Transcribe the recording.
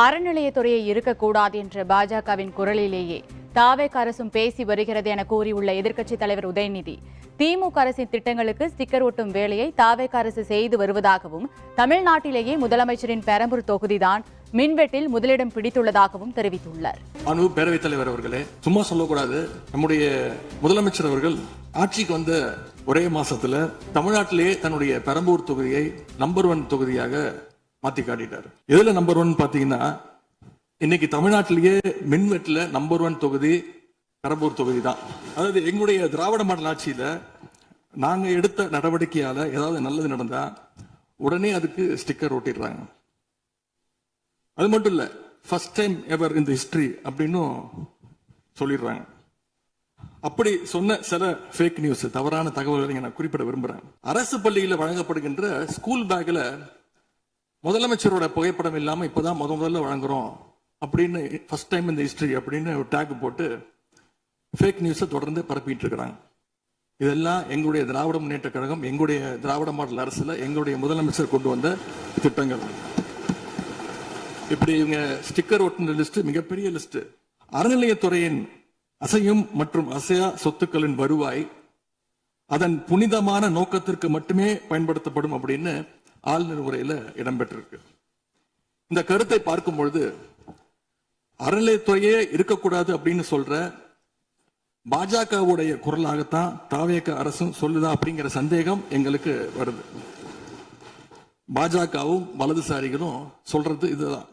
அறநிலையத்துறையை இருக்கக்கூடாது என்ற பாஜகவின் குரலிலேயே தாவேக அரசும் பேசி வருகிறது என கூறியுள்ள எதிர்க்கட்சித் தலைவர் உதயநிதி, திமுக அரசின் திட்டங்களுக்கு ஸ்டிக்கர் ஒட்டும் வேலையை தாவேக அரசு செய்து வருவதாகவும், தமிழ்நாட்டிலேயே முதலமைச்சரின் பெரம்பூர் தொகுதிதான் மின்வெட்டில் முதலிடம் பிடித்துள்ளதாகவும் தெரிவித்துள்ளார். பேரவைத் தலைவர் அவர்களே, சும்மா சொல்லக்கூடாது. நம்முடைய முதலமைச்சர் அவர்கள் ஆட்சிக்கு வந்த ஒரே மாசத்துல தமிழ்நாட்டிலேயே தன்னுடைய பெரம்பூர் தொகுதியை நம்பர் 1 தொகுதியாக மாத்தி காட்டிட்டார். எதுல நம்பர் 1 பாத்தீங்கன்னா, இன்னைக்கு தமிழ்நாட்டிலேயே மின்வெட்டுல நம்பர் 1 தொகுதி பெரம்பூர் தொகுதி தான். அதாவது எங்களுடைய திராவிட மாடல் ஆட்சியில நாங்க எடுத்த நடவடிக்கையால ஏதாவது நல்லது நடந்தா உடனே அதுக்கு ஸ்டிக்கர் ஒட்டிடுறாங்க. அது மட்டும் இல்ல, ஃபர்ஸ்ட் டைம் எவர் இன் தி ஹிஸ்டரி அப்படின்னு சொல்லிடுறாங்க. அப்படி சொன்ன சில ஃபேக் நியூஸ், தவறான தகவல்களை நான் குறிப்பிட விரும்புறேன். அரசு பள்ளியில் வழங்கப்படுகின்ற ஸ்கூல் பேக்ல முதலமைச்சரோட புகைப்படம் இல்லாம இப்பதான் முதல்ல வழங்குறோம் அப்படின்னு, ஃபர்ஸ்ட் டைம் இந்த ஹிஸ்டரி அப்படின்னு ஒரு டேக் போட்டு ஃபேக் நியூஸை தொடர்ந்து பரப்பிட்டு இருக்கிறாங்க. இதெல்லாம் எங்களுடைய திராவிட முன்னேற்ற கழகம், எங்களுடைய திராவிட மாடல் அரசுல எங்களுடைய முதலமைச்சர் கொண்டு வந்த திட்டங்கள். இப்படி இவங்க ஸ்டிக்கர் ஒட்டின லிஸ்ட் மிகப்பெரிய லிஸ்ட். அறநிலையத்துறையின் அசையும் மற்றும் அசையா சொத்துக்களின் வருவாய் அதன் புனிதமான நோக்கத்திற்கு மட்டுமே பயன்படுத்தப்படும் அப்படின்னு ஆளுநர் உரையில இடம்பெற்றிருக்கு. இந்த கருத்தை பார்க்கும் பொழுது அறநிலையத்துறையே இருக்கக்கூடாது அப்படின்னு சொல்ற பாஜகவுடைய குரலாகத்தான் தாவேக அரசும் சொல்லுதா அப்படிங்கிற சந்தேகம் எங்களுக்கு வருது. பாஜகவும் வலதுசாரிகளும் சொல்றது இதுதான்.